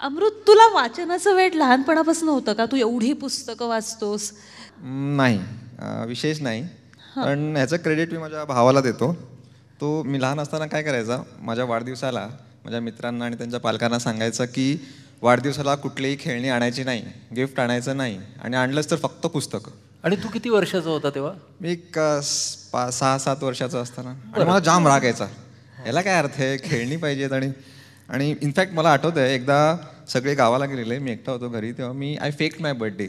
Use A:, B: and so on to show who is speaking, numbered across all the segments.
A: अमृत, तुला वाचनाचं वेड लहानपणापासून होतं का? तू एवढी पुस्तकं वाचतोस?
B: नाही, विशेष नाही. पण ह्याचं क्रेडिट मी माझ्या भावाला देतो. तो मी लहान असताना काय करायचा, माझ्या वाढदिवसाला माझ्या मित्रांना आणि त्यांच्या पालकांना सांगायचं की वाढदिवसाला कुठलीही खेळणी आणायची नाही, गिफ्ट आणायचं नाही, आणि आणलंच तर फक्त पुस्तकं.
C: आणि तू किती वर्षाचा होता तेव्हा?
B: मी एक 6-7 वर्षाचा असताना. आणि मला जाम राग यायचा, याला काय अर्थ आहे, खेळणी पाहिजेत. आणि इनफॅक्ट मला आठवतं आहे एकदा सगळे गावाला गेलेले, मी एकटा होतो घरी, तेव्हा आय फेक्ड माय बर्थडे.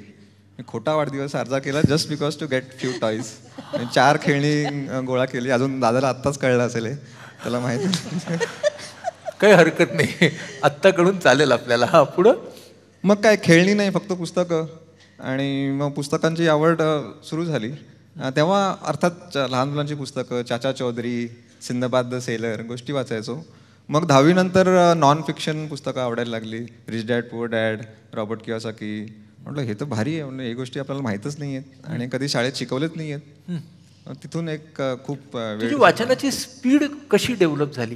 B: मी खोटा वाढदिवस साजरा केला just because to get few toys. 4 खेळणी गोळा केली. अजून दादाला आत्ताच कळलं असेल, त्याला माहिती.
C: काही हरकत नाही, आत्ताकडून चालेल आपल्याला. हा, पुढं.
B: मग काय, खेळणी नाही, फक्त पुस्तकं. आणि मग पुस्तकांची आवड सुरू झाली. तेव्हा अर्थात लहान मुलांची पुस्तकं, चाचा चौधरी, सिंदबाद द सेलर, गोष्टी वाचायचो. मग 10वी नंतर नॉन फिक्शन पुस्तकं आवडायला लागली. Rich dad poor dad, Robert Kiyosaki. म्हटलं हे तर भारी आहे, म्हणजे हे गोष्टी आपल्याला माहीतच नाही आहेत आणि कधी शाळेत शिकवलेच नाही आहेत. तिथून एक खूप
C: तुझी वाचनाची स्पीड कशी डेव्हलप झाली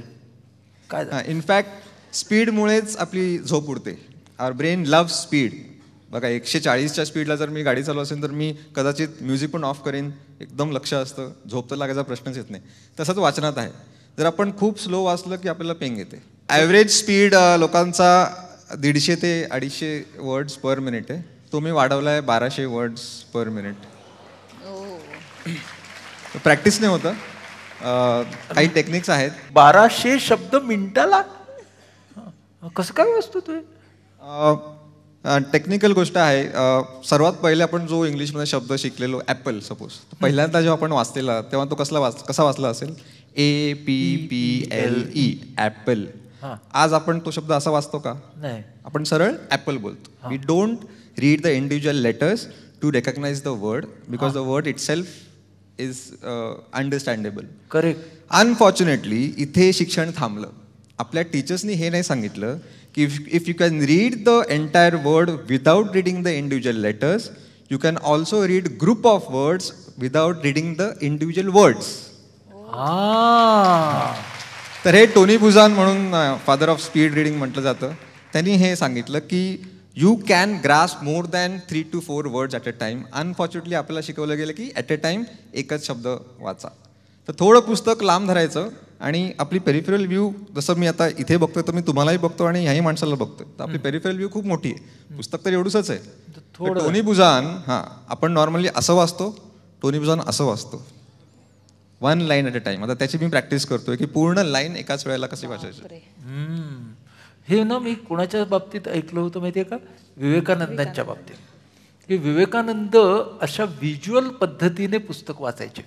C: काय?
B: इनफॅक्ट स्पीडमुळेच आपली झोप उडते. आवर ब्रेन लव्ह स्पीड. बघा, 140च्या स्पीडला जर मी गाडी चालू असेल तर मी कदाचित म्युझिक पण ऑफ करेन, एकदम लक्ष असतं, झोप तर लागायचा प्रश्नच येत नाही. तसंच वाचनात आहे. जर आपण खूप स्लो वाचलं की आपल्याला पेंग येते. ॲव्हरेज स्पीड लोकांचा 150 ते 250 वर्ड्स पर मिनिट आहे. तो मी वाढवला आहे 1200 वर्ड्स पर मिनिट. प्रॅक्टिस नाही होतं, काही टेक्निक्स आहेत.
C: 1200 शब्द मिनिटाला कसं काय वाचतो तू?
B: टेक्निकल गोष्ट आहे. सर्वात पहिले आपण जो इंग्लिशमध्ये शब्द शिकलेलो, ॲपल सपोज, पहिल्यांदा जेव्हा आपण वाचलेला तेव्हा तो कसा वाचला असेल? APPLE, Apple. आज आपण तो शब्द असा वाचतो का?
C: नाही,
B: आपण सरळ ॲपल बोलतो. We don't read the individual letters to recognize the word because the word itself is understandable.
C: Correct.
B: Unfortunately इथे शिक्षण थांबलं. आपल्या टीचर्सनी हे नाही सांगितलं की if you can read the entire word without reading the individual letters, you can also read group of words without reading the individual words. तर हे टोनी बुझान म्हणून फादर ऑफ स्पीड रिडिंग म्हटलं जातं, त्यांनी हे सांगितलं की you can grasp more than 3 to 4 words at a time. Unfortunately आपल्याला शिकवलं गेलं की ॲट अ टाईम एकच शब्द वाचा. तर थोडं पुस्तक लांब धरायचं आणि आपली पेरिफेरल व्ह्यू, जसं मी आता इथे बघतोय तर मी तुम्हालाही बघतो आणि ह्याही माणसाला बघतोय, तर आपली पेरिफेरल व्ह्यू खूप मोठी आहे. पुस्तक तर एवढंच आहे. टोनी बुझान, आपण नॉर्मली असं वाचतो, टोनी बुझान असं वाचतो, 1 लाईन ॲट अ टाईम. आता त्याची मी प्रॅक्टिस करतोय की पूर्ण लाईन एकाच वेळेला कशी वाचायची.
C: हे ना मी कोणाच्या बाबतीत ऐकलं होतं माहिती आहे का? विवेकानंदांच्या बाबतीत. की विवेकानंद अशा व्हिज्युअल पद्धतीने पुस्तक वाचायचे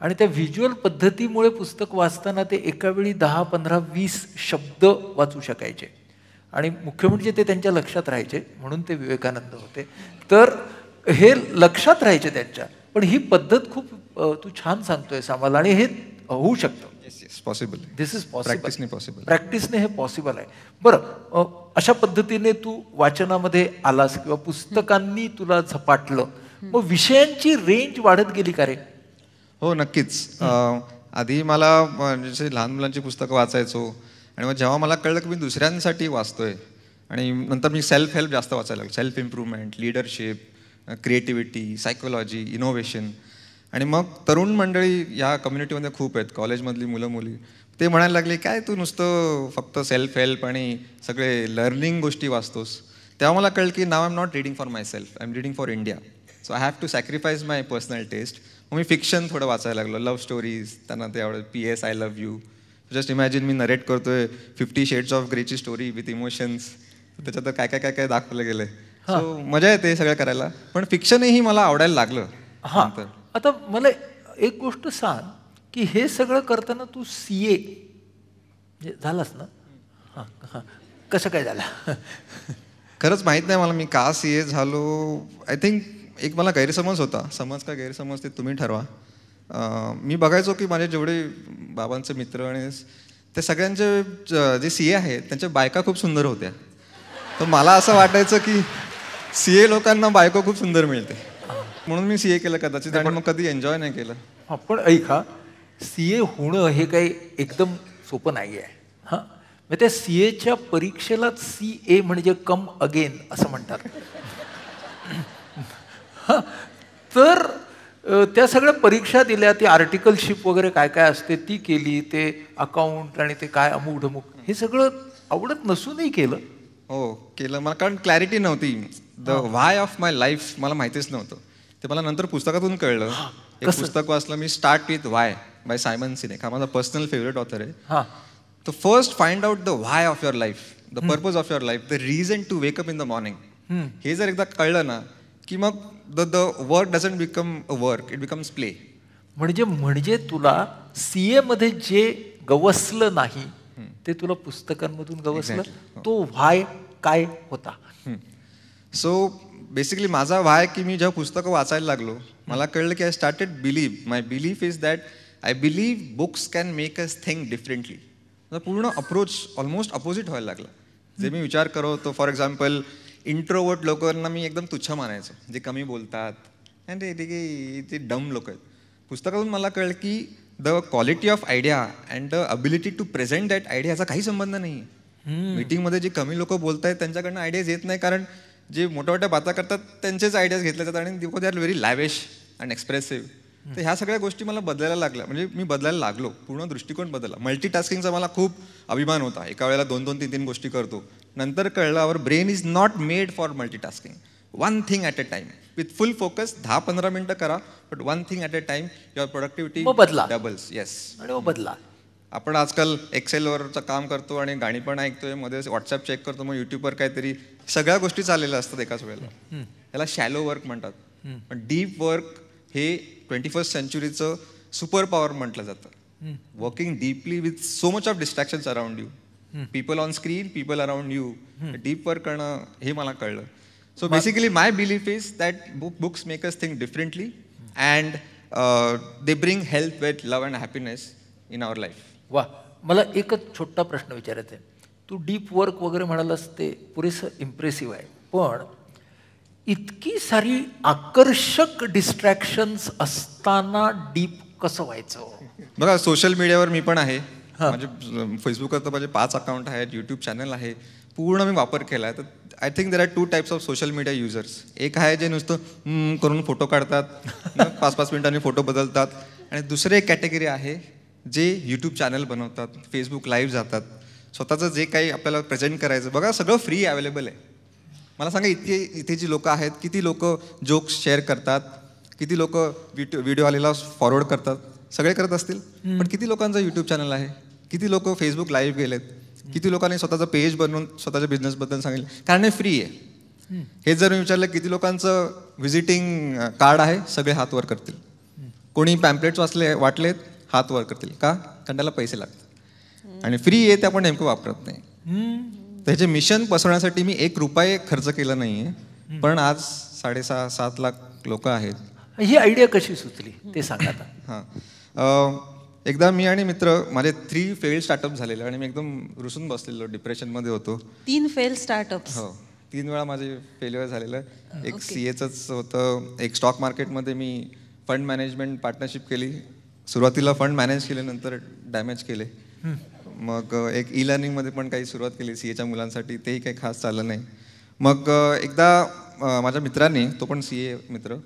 C: आणि त्या व्हिज्युअल पद्धतीमुळे पुस्तक वाचताना ते एका वेळी 10, 15, 20 शब्द वाचू शकायचे आणि मुख्य म्हणजे ते त्यांच्या लक्षात राहायचे, म्हणून ते विवेकानंद होते. तर हे लक्षात राहायचे त्यांच्या. पण ही पद्धत खूप तू छान सांगतोय आम्हाला आणि हे होऊ शकतं.
B: Possible.
C: This is possible.
B: Possible.
C: प्रॅक्टिसने हे पॉसिबल आहे. बरं, अशा पद्धतीने तू वाचनामध्ये आलास किंवा पुस्तकांनी तुला झपाटलं, मग विषयांची रेंज वाढत गेली का रे?
B: हो, नक्कीच. आधी मला जसे लहान मुलांची पुस्तकं वाचायचो आणि मग जेव्हा मला कळलं की मी दुसऱ्यांसाठी वाचतोय आणि नंतर मी सेल्फ हेल्प जास्त वाचायला लागलो. Self improvement, leadership, creativity, psychology, innovation. आणि मग तरुण मंडळी या कम्युनिटीमध्ये खूप आहेत, कॉलेजमधली मुलं मुली. ते म्हणायला लागले, काय तू नुसतं फक्त सेल्फ हेल्प आणि सगळे लर्निंग गोष्टी वाचतोस. तेव्हा मला कळलं की now I am not reading for myself, I am reading for India. So I have to sacrifice my personal taste. मग मी फिक्शन थोडं वाचायला लागलो, लव्ह स्टोरीज, त्यांना ते आवडत. PS I love you. Just imagine मी नरेट करतोय 50 शेड्स ऑफ ग्रेची स्टोरी विथ इमोशन्स. त्याच्यात काय काय काय काय दाखवलं गेलंय. सो मजा येते सगळं करायला. पण फिक्शनही मला आवडायला लागलं.
C: आता मला एक गोष्ट सांग की हे सगळं करताना तू CA झालास ना? कसं काय झालं?
B: खरंच माहीत नाही मला मी का CA झालो. आय थिंक एक मला गैरसमज होता. समज का गैरसमज ते तुम्ही ठरवा. मी बघायचो की माझे जेवढे बाबांचे मित्र आणि ते सगळ्यांचे जे CA आहेत त्यांच्या बायका खूप सुंदर होत्या. तर मला असं वाटायचं की CA लोकांना बायको खूप सुंदर मिळते, म्हणून मी CA केलं कदाचित. आणि मग कधी एन्जॉय नाही केलं.
C: पण ऐका, CA होणं हे काही एकदम सोपं नाही आहे. मग त्या CA परीक्षेलाच CA म्हणजे कम अगेन असं म्हणतात. हा, तर त्या सगळ्या परीक्षा दिल्या, ती आर्टिकलशिप वगैरे काय काय असते ती केली, ते अकाउंट आणि ते काय अमुक ढमुक हे सगळं आवडत नसूनही केलं.
B: हो केलं मला, कारण क्लॅरिटी नव्हती. The why of my life मला माहितीच नव्हतं. ते मला नंतर पुस्तकातून कळलं. एक पुस्तक वाचलं मी, start with why by Simon Sinek. हा माझा पर्सनल फेवरेट ऑथर आहे. तो first find out the why of your life, the purpose of your life, the reason to wake up in the morning. हे जर एकदा कळलं ना की मग the work doesn't become a work, it becomes play.
C: म्हणजे तुला CA मध्ये जे गवसलं नाही ते तुला पुस्तकांमधून गवसलं. तो व्हाय काय होता?
B: सो बेसिकली माझा व्हाय की मी जेव्हा पुस्तकं वाचायला लागलो मला कळलं की I started believe, my belief is that I believe books can make us think differently. पूर्ण अप्रोच ऑलमोस्ट अपोजिट व्हायला लागला. जे मी विचार करत होतो, फॉर एक्झाम्पल इंट्रोवर्ट लोकांना मी एकदम तुच्छ मानायचो, जे कमी बोलतात आणि ते डम लोक आहेत. पुस्तकातून मला कळलं की the quality of idea and the ability to present that idea याचा काही संबंध नाही. मीटिंगमध्ये जे कमी लोक बोलत आहेत त्यांच्याकडनं आयडियाज येत नाही, कारण जे मोठ्या मोठ्या बाता करतात त्यांचेच आयडियाज घेतले जातात आणि they are very lavish and expressive. तर ह्या सगळ्या गोष्टी मला बदलायला लागल्या, म्हणजे मी बदलायला लागलो, पूर्ण दृष्टिकोन बदलला. मल्टीटास्किंगचा मला खूप अभिमान होता, एका वेळेला 2-2, 3-3 गोष्टी करतो. नंतर कळलं our brain is not made for multitasking. One thing at a time with full focus. 10-15 मिनिटं करा, but one thing at a time, your productivity doubles. Yes,
C: आणि बदला.
B: आपण आजकाल एक्सेलवरचं काम करतो आणि गाणी पण ऐकतोय, मध्ये व्हॉट्सअप चेक करतो, मग युट्यूबवर काहीतरी सगळ्या गोष्टी चाललेल्या असतात एकाच वेळेला. याला शॅलो वर्क म्हणतात. पण डीप वर्क हे 21st सेंचुरीचं सुपर पॉवर म्हटलं जातं. Working deeply with so much of distractions around you, people on screen, people around you. Deep work करणं हे मला कळलं. So basically my belief is that books make us think differently and they bring health, wealth, love and happiness in our life.
C: वा, मला एकच छोटा प्रश्न विचारायचा आहे. तू डीप वर्क वगैरे म्हणालास ते पुरेसं इम्प्रेसिव्ह आहे, पण इतकी सारी आकर्षक डिस्ट्रॅक्शन्स असताना डीप कसं व्हायचं?
B: बघा, सोशल मीडियावर मी पण आहे. म्हणजे फेसबुकवर तर माझे 5 अकाउंट आहेत, यूट्यूब चॅनल आहे, पूर्ण मी वापर केला आहे. तर I think there are 2 types of social media users. एक आहे जे नुसतं करून फोटो काढतात, 5-5 मिनिटांनी फोटो बदलतात. आणि दुसरे एक कॅटेगरी आहे जे यूट्यूब चॅनल बनवतात, फेसबुक लाईव्ह जातात, स्वतःचं जे काही आपल्याला प्रेझेंट करायचं. बघा, सगळं फ्री अवेलेबल आहे. मला सांगा, इथे जी लोकं आहेत, किती लोक जोक्स शेअर करतात, किती लोक व्हिडिओ आलेला फॉरवर्ड करतात, सगळे करत असतील. पण किती लोकांचं यूट्यूब चॅनल आहे, किती लोक फेसबुक लाईव्ह गेलेत, किती लोकांनी स्वतःचं पेज बनवून स्वतःच्या बिझनेसबद्दल सांगितलं, कारण हे फ्री आहे. हे जर मी विचारलं किती लोकांचं व्हिजिटिंग कार्ड आहे, सगळे हात वर करतील. कोणी पॅम्पलेट्स वाटलेत, हात वर करतील. का? कारण त्याला पैसे लागतात आणि फ्री आहे ते आपण नेमकं वापरत नाही. त्याचे मिशन पसरवण्यासाठी मी 1 रुपये खर्च केला नाहीये, पण आज 6.5-7 लाख लोक आहेत.
C: ही आयडिया कशी सुचली ते सांगा आता.
B: एकदा मी आणि मित्र, माझे 3 फेल्ड स्टार्टअप झालेले आणि मी एकदम रुसून बसलेलो, डिप्रेशनमध्ये होतो.
A: 3 फेल स्टार्टअप्स?
B: हो, 3 वेळा माझे फेल्युअर झालेलं. एक CAचंच होतं, एक स्टॉक मार्केटमध्ये मी फंड मॅनेजमेंट पार्टनरशिप केली. सुरुवातीला फंड मॅनेज केले, नंतर डॅमेज केले. मग एक लर्निंगमध्ये पण काही सुरुवात केली CAच्या मुलांसाठी, तेही काही खास चाललं नाही. मग एकदा माझ्या मित्राने, तो पण CA मित्र,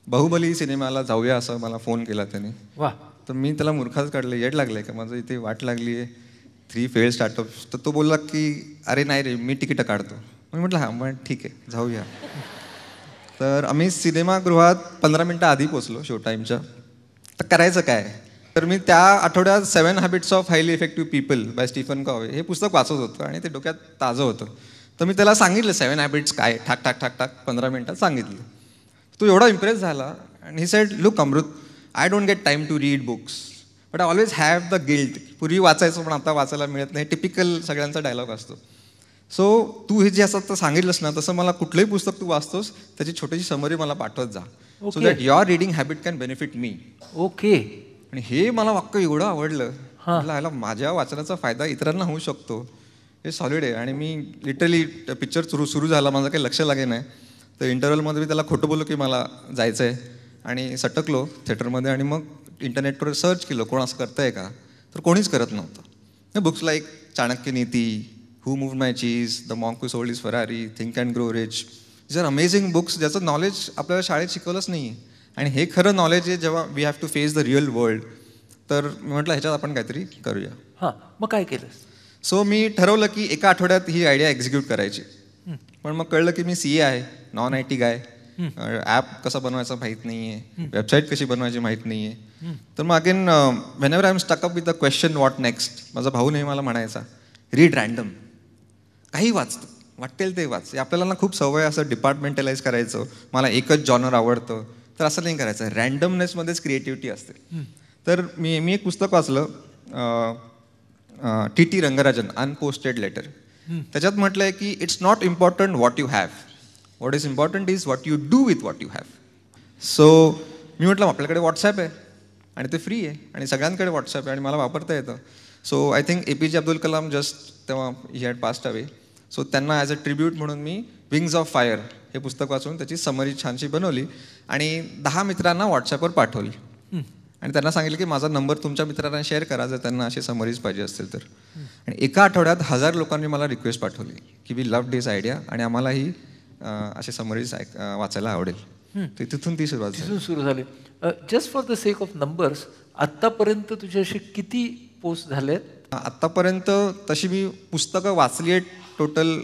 B: बाहुबली सिनेमाला जाऊया असं मला फोन केला त्याने.
C: वा.
B: तर मी त्याला मूर्खाच काढलं, येड लागलं आहे का, माझं इथे वाट लागली आहे, 3 फेल्ड स्टार्टअप्स. तर तो बोलला की अरे नाही रे, मी तिकीटं काढतो. मी म्हटलं हां, मग ठीक आहे, जाऊया. तर आम्ही सिनेमागृहात 15 मिनटं आधी पोचलो शो टाईमच्या. तर करायचं काय? तर मी त्या आठवड्यात 7 habits of highly effective people by Stephen Covey हे पुस्तक वाचत होतं आणि ते डोक्यात ताजं होतं. तर मी त्याला सांगितलं 7 हॅबिट्स काय, ठाक ठाक ठाक ठाक 15 मिनिटात सांगितलं. तो एवढा इम्प्रेस झाला आणि he said, look Amrit, I don't get time to read books, but I always have the guilt. पूर्वी वाचायचं पण आता वाचायला मिळत नाही. टिपिकल सगळ्यांचा डायलॉग असतो. सो तू हे जे असं सांगितलंस ना, तसं मला कुठलंही पुस्तक तू वाचतोस त्याची छोटीशी समरी मला पाठवत जा, so that your reading habit can benefit me.
C: Okay.
B: आणि हे मला वाक्य एवढं आवडलं, म्हटलं माझ्या वाचनाचा फायदा इतरांना होऊ शकतो, हे सॉलिड आहे. आणि मी लिटरली पिक्चर सुरू झाला, माझं काही लक्ष लागे नाही, तर इंटरव्हलमध्ये मी त्याला खोटं बोललो की मला जायचं आहे आणि सटकलो थिएटरमध्ये. आणि मग इंटरनेटवर सर्च केलं कोण असं करतंय का, तर कोणीच करत नव्हतं. Books like Chanakya Niti, who moved my cheese, the monk who sold his Ferrari, think and grow rich. These are amazing books ज्याचं नॉलेज आपल्याला शाळेत शिकवलंच नाही आहे. आणि हे खरं नॉलेज आहे जेव्हा we have to face the real world. तर मी म्हटलं ह्याच्यात आपण काहीतरी करूया.
C: हां, मग काय केलं?
B: सो मी ठरवलं की एका आठवड्यात ही आयडिया एक्झिक्यूट करायची. पण मग कळलं की मी CA आहे, नॉन IT गाय, ॲप कसा बनवायचा माहीत नाही आहे, वेबसाईट कशी बनवायची माहीत नाही आहे. तर मग again whenever I am stuck up with the question what next, माझा भाऊ नेहमी मला म्हणायचा रीड रँडम, काही वाचतो वाटेल ते वाच. आपल्याला ना खूप सवय असं डिपार्टमेंटलाइज करायचं, मला एकच जॉनर आवडतं, तर असं नाही करायचं. रँडमनेसमध्येच क्रिएटिव्हिटी असते. तर मी एक पुस्तक वाचलं, TT रंगराजन, अनपोस्टेड लेटर. त्याच्यात म्हटलंय की it's not important what you have, what is important is what you do with what you have. So मी म्हटलं आपल्याकडे व्हॉट्सॲप आहे आणि ते फ्री आहे आणि सगळ्यांकडे व्हॉट्सॲप आहे आणि मला वापरता येतं. So I think APJ Abdul Kalam just तेव्हा he had passed away. So त्यांना ॲज अ ट्रिब्यूट म्हणून मी विंग्स ऑफ फायर हे पुस्तक वाचून त्याची समरी छानशी बनवली आणि 10 मित्रांना व्हॉट्सॲपवर पाठवली आणि त्यांना सांगितलं की माझा नंबर तुमच्या मित्रांना शेअर करा जर त्यांना अशी समरीज पाहिजे असतील तर. आणि एका आठवड्यात 1000 लोकांनी मला रिक्वेस्ट पाठवली की वी लव्ह दिस आयडिया आणि आम्हालाही असे समरीज वाचायला आवडेल. तिथून ती सुरू झाली.
C: Just for the sake of numbers, आत्तापर्यंत तुझ्याशी किती पोस्ट झालेत?
B: आत्तापर्यंत तशी मी पुस्तकं वाचली आहेत टोटल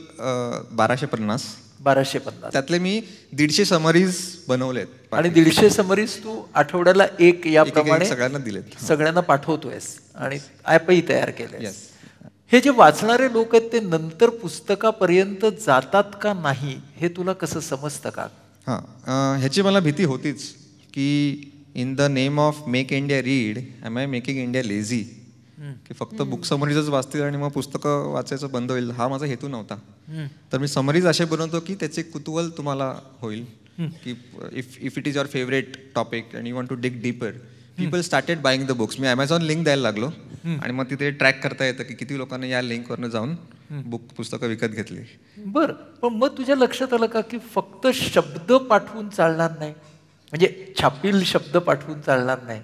B: 1250. त्यातले मी 150 समरीज बनवलेत.
C: आणि 150 समरीज तू आठवड्याला एक याप्रमाणे
B: सगळ्यांना दिलेत,
C: सगळ्यांना पाठवतोयस आणि ॲपही तयार केलंय. हे जे वाचणारे लोक आहेत ते नंतर पुस्तकापर्यंत जातात का नाही हे तुला कसं समजतं का?
B: ह्याची मला भीती होतीच की in the name of make India read am I making India lazy, की फक्त बुक समरीजच वाचतील आणि मग पुस्तकं वाचायचं बंद होईल. हा माझा हेतू नव्हता. तर मी समरीज असे बनवतो की त्याचे कुतूहल तुम्हाला होईल की if it is your favourite topic and you want to dig deeper, people started buying the books. मी Amazon लिंक द्यायला लागलो आणि मग तिथे ट्रॅक करता येतं की किती लोकांनी या लिंकवरनं जाऊन पुस्तकं विकत घेतली.
C: बरं, पण मग तुझ्या लक्षात आलं का की फक्त शब्द पाठवून चालणार नाही, म्हणजे छापील शब्द पाठवून चालणार नाही,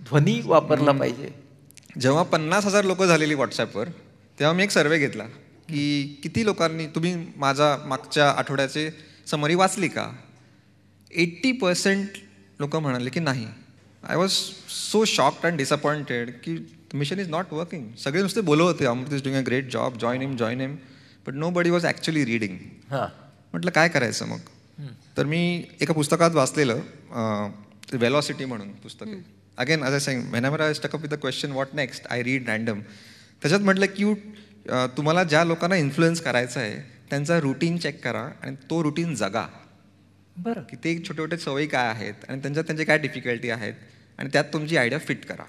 C: ध्वनी वापरला पाहिजे.
B: जेव्हा 50,000 लोक झालेली व्हॉट्सॲपवर तेव्हा मी एक सर्वे घेतला की किती लोकांनी तुम्ही माझा मागच्या आठवड्याचे समरी वाचली का. 80% लोक म्हणाले की नाही. I was so shocked and disappointed की मिशन इज नॉट वर्किंग. सगळे नुसते बोलत होते Amrut is doing a great job, join him, but nobody was actually reading. म्हटलं काय करायचं मग. तर मी एका पुस्तकात वाचलेलं वेलॉसिटी म्हणून पुस्तक आहे. Again as I saying whenever I stuck up with the question what next I read random. त्याच्यात म्हटलं की तुम्हाला ज्या लोकांना इन्फ्लुएन्स करायचं आहे त्यांचा रुटीन चेक करा आणि तो रुटीन जगा.
C: बरं,
B: की ते छोटे छोटे सवयी काय आहेत आणि त्यांचे काय डिफिकल्टी आहेत आणि त्यात तुमची आयडिया फिट करा.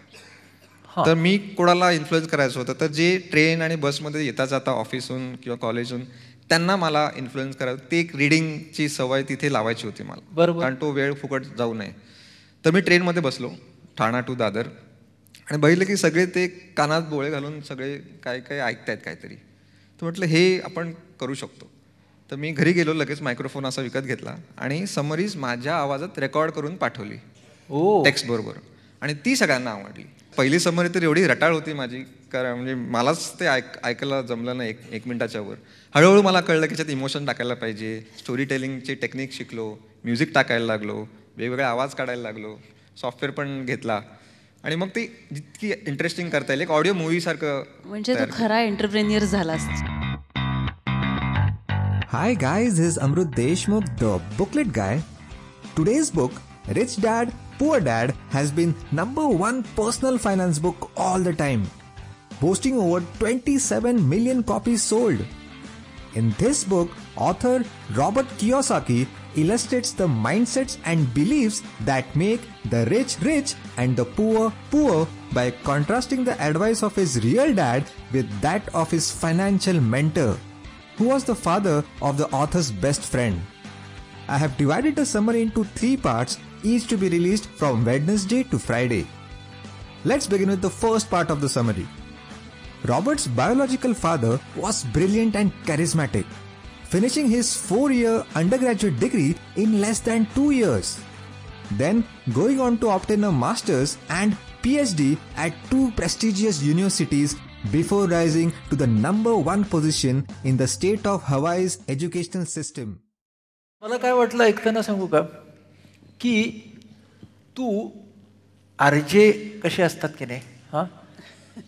B: तर मी कोणाला इन्फ्लुएन्स करायचं होतं तर जे ट्रेन आणि बसमध्ये येता जाता ऑफिसहून किंवा कॉलेजहून त्यांना मला इन्फ्लुएन्स करायचं. ते एक रिडिंगची सवय तिथे लावायची होती मला.
C: बरोबर,
B: कारण तो वेळ फुकट जाऊ नये. तर मी ट्रेनमध्ये बसलो ठाणा टू दादर आणि बघितलं की सगळे ते कानात बोळे घालून सगळे काय काय ऐकतायत काहीतरी. तर म्हटलं हे आपण करू शकतो. तर मी घरी गेलो, लगेच मायक्रोफोन असा विकत घेतला आणि समरीज माझ्या आवाजात रेकॉर्ड करून पाठवली टेक्स्ट बरोबर आणि ती सगळ्यांना आवडली. पहिली समरी तर एवढी रटाळ होती माझी, कारण म्हणजे मलाच ते ऐकायला जमलं नाही एक मिनिटाच्या वर. हळूहळू मला कळलं की त्याच्यात इमोशन टाकायला पाहिजे, स्टोरी टेलिंगचे टेक्निक शिकलो, म्युझिक टाकायला लागलो, वेगवेगळे आवाज काढायला लागलो, सॉफ्टवेअर पण घेतला आणि मग ती जितकी इंटरेस्टिंग करता येईल एक ऑडिओ मूवी सारखं.
A: म्हणजे तो खरा एंटरप्रेन्युअर झालास.
D: Hi guys, this is Amrut Deshmukh, the booklet guy. Today's book, Rich Dad, Poor Dad, has been #1 personal finance book all the time, boasting over 27 million copies sold. In this book, author Robert Kiyosaki illustrates the mindsets and beliefs that make the rich rich and the poor poor by contrasting the advice of his real dad with that of his financial mentor, who was the father of the author's best friend. I have divided the summary into 3 parts, each to be released from Wednesday to Friday. Let's begin with the first part of the summary. Robert's biological father was brilliant and charismatic, finishing his 4-year undergraduate degree in less than 2 years. Then going on to obtain a master's and PhD at 2 prestigious universities, before rising to the number 1 position in the state of Hawaii's educational system.
C: मला काय वाटलं ऐकताना सांगू का, की तू RJ कसे असतात की नाही, हां,